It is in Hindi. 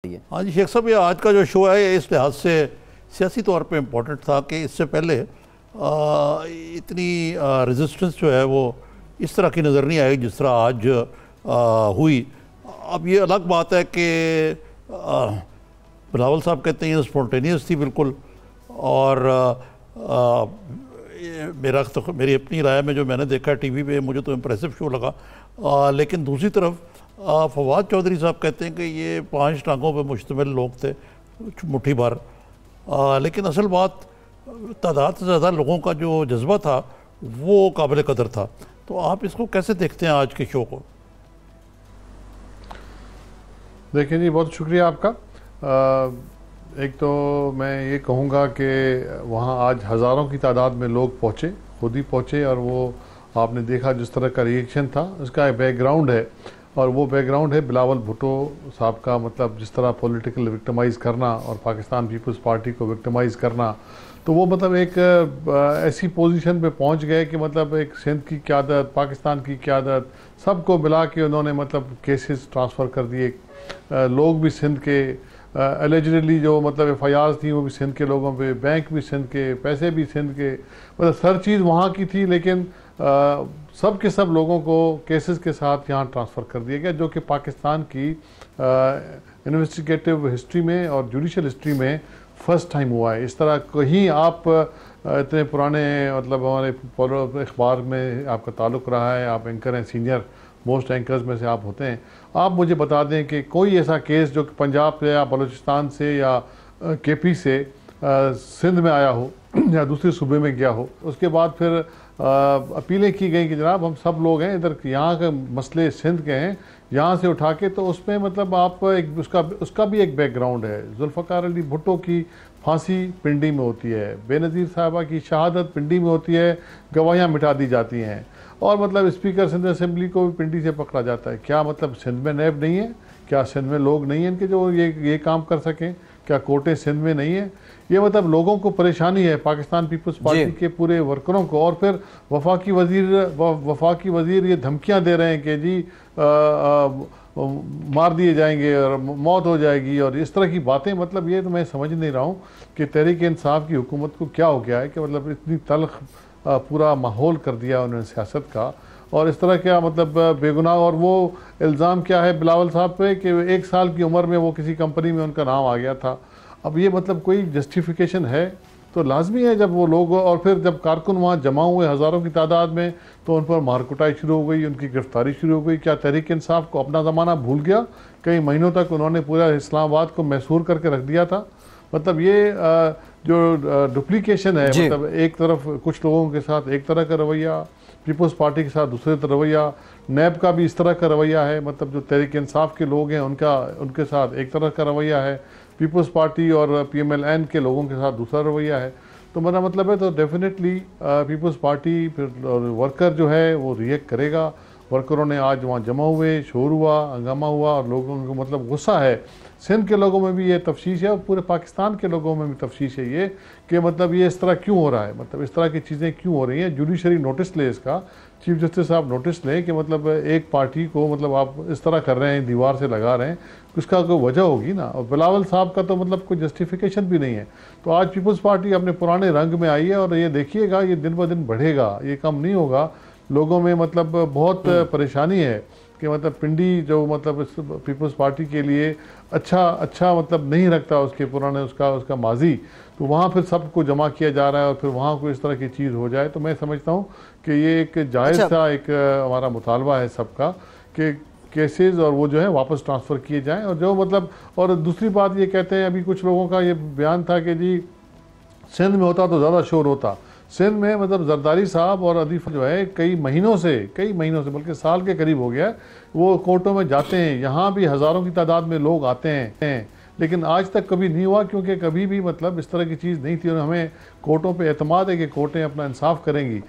सकती है। हाँ जी शेख साहब, ये आज का जो शो है इस लिहाज से सियासी तौर पे इम्पोर्टेंट था कि इससे पहले इतनी रेजिस्टेंस जो है वो इस तरह की नज़र नहीं आई जिस तरह आज हुई। अब ये अलग बात है कि बिलावल साहब कहते हैं ये स्पॉन्टेनियस थी बिल्कुल, और मेरी अपनी राय में जो मैंने देखा टीवी पे मुझे तो इम्प्रेसिव शो लगा। लेकिन दूसरी तरफ फवाद चौधरी साहब कहते हैं कि ये 5 टांगों पे मुश्तमिल लोग थे, मुट्ठी भर। लेकिन असल बात तादाद से ज़्यादा लोगों का जो जज्बा था वो काबिल कदर था। तो आप इसको कैसे देखते हैं आज के शो को? देखिए जी, बहुत शुक्रिया आपका। एक तो मैं ये कहूँगा कि वहाँ आज हज़ारों की तादाद में लोग पहुँचे, खुद ही पहुँचे, और वो आपने देखा जिस तरह का रिएक्शन था, उसका एक बैकग्राउंड है, और वो बैकग्राउंड है बिलावल भुट्टो साहब का। मतलब जिस तरह पॉलिटिकल विक्टिमाइज़ करना और पाकिस्तान पीपल्स पार्टी को विक्टिमाइज़ करना, तो वो मतलब एक ऐसी पोजीशन पे पहुंच गए कि मतलब एक सिंध की क़यादत, पाकिस्तान की क़यादत, सबको मिला के उन्होंने मतलब केसेस ट्रांसफ़र कर दिए। लोग भी सिंध के एलिजिडली जो मतलब FIRs थी वो भी सिंध के लोगों पे, बैंक भी सिंध के, पैसे भी सिंध के, मतलब हर चीज़ वहाँ की थी। लेकिन सब के सब लोगों को केसेस के साथ यहाँ ट्रांसफ़र कर दिया गया, जो कि पाकिस्तान की इन्वेस्टिगेटिव हिस्ट्री में और जुडिशल हिस्ट्री में फर्स्ट टाइम हुआ है। इस तरह कहीं आप इतने पुराने मतलब हमारे अखबार में आपका ताल्लुक़ रहा है, आप एंकर हैं, सीनियर मोस्ट एंकर्स में से आप होते हैं, आप मुझे बता दें कि कोई ऐसा केस जो कि पंजाब से या बलूचिस्तान से या KP से सिंध में आया हो या दूसरे सूबे में गया हो, उसके बाद फिर अपीलें की गई कि जनाब हम सब लोग हैं इधर, यहाँ के मसले सिंध के हैं, यहाँ से उठा के, तो उसमें मतलब आप एक उसका भी एक बैकग्राउंड है। जुल्फ़िकार अली भुट्टो की फांसी पिंडी में होती है, बेनज़ीर साहबा की शहादत पिंडी में होती है, गवाहियाँ मिटा दी जाती हैं, और मतलब स्पीकर सिंध असेंबली को भी पिंडी से पकड़ा जाता है। क्या मतलब सिंध में नैब नहीं है? क्या सिंध में लोग नहीं हैं इनके जो ये काम कर सकें? क्या कोर्टें सिंध में नहीं है? ये मतलब लोगों को परेशानी है, पाकिस्तान पीपल्स पार्टी के पूरे वर्करों को। और फिर वफाकी वजीर ये धमकियां दे रहे हैं कि जी मार दिए जाएंगे और मौत हो जाएगी, और इस तरह की बातें। मतलब ये तो मैं समझ नहीं रहा हूँ कि तहरीक इंसाफ की हुकूमत को क्या हो गया है कि मतलब इतनी तल्ख पूरा माहौल कर दिया उन्होंने सियासत का, और इस तरह क्या मतलब बेगुनाह। और वो इल्ज़ाम क्या है बिलावल साहब पे कि 1 साल की उम्र में वो किसी कंपनी में उनका नाम आ गया था। अब ये मतलब कोई जस्टिफिकेशन है? तो लाजमी है जब वो लोग, और फिर जब कारकुन वहाँ जमा हुए हज़ारों की तादाद में, तो उन पर मारकुटाई शुरू हो गई, उनकी गिरफ्तारी शुरू हो गई। क्या तहरीक इंसाफ को अपना ज़माना भूल गया? कई महीनों तक उन्होंने पूरा इस्लामाबाद को मैसूर करके रख दिया था। मतलब ये जो डुप्लीकेशन है, मतलब एक तरफ कुछ लोगों के साथ एक तरह का रवैया, पीपल्स पार्टी के साथ दूसरे तरह रवैया, नैब का भी इस तरह का रवैया है, मतलब जो तहरीक इंसाफ के लोग हैं उनके साथ एक तरह का रवैया है, पीपल्स पार्टी और PMLN के लोगों के साथ दूसरा रवैया है। तो मेरा मतलब है तो डेफिनेटली पीपल्स पार्टी फिर वर्कर जो है वो रिएक्ट करेगा। वर्करों ने आज वहाँ जमा हुए, शोर हुआ, हंगामा हुआ, और लोगों को मतलब गुस्सा है। सिंध के लोगों में भी ये तफ्शीश है और पूरे पाकिस्तान के लोगों में भी तफ्शीश है ये कि मतलब ये इस तरह क्यों हो रहा है, मतलब इस तरह की चीज़ें क्यों हो रही हैं। जुडिशरी नोटिस ले इसका, चीफ जस्टिस साहब नोटिस लें कि मतलब एक पार्टी को मतलब आप इस तरह कर रहे हैं, दीवार से लगा रहे हैं, उसका कोई वजह होगी ना। और बिलावल साहब का तो मतलब कोई जस्टिफिकेशन भी नहीं है। तो आज पीपल्स पार्टी अपने पुराने रंग में आई है, और ये देखिएगा ये दिन ब दिन बढ़ेगा, ये कम नहीं होगा। लोगों में मतलब बहुत परेशानी है कि मतलब पिंडी जो मतलब पीपल्स पार्टी के लिए अच्छा मतलब नहीं रखता उसके पुराने उसका माजी, तो वहाँ फिर सबको जमा किया जा रहा है और फिर वहाँ कोई इस तरह की चीज़ हो जाए। तो मैं समझता हूँ कि ये एक जायज़ सा एक हमारा मुतालबा है सबका कि केसेस और वो जो है वापस ट्रांसफ़र किए जाएँ। और जो मतलब, और दूसरी बात ये कहते हैं, अभी कुछ लोगों का ये बयान था कि जी सिंध में होता तो ज़्यादा शोर होता। सिंध में मतलब जरदारी साहब और अदीफ जो है कई महीनों से बल्कि साल के करीब हो गया वो कोर्टों में जाते हैं। यहाँ भी हज़ारों की तादाद में लोग आते हैं, लेकिन आज तक कभी नहीं हुआ, क्योंकि कभी भी मतलब इस तरह की चीज़ नहीं थी। और हमें कोर्टों पे एतमाद है कि कोर्टें अपना इंसाफ करेंगी।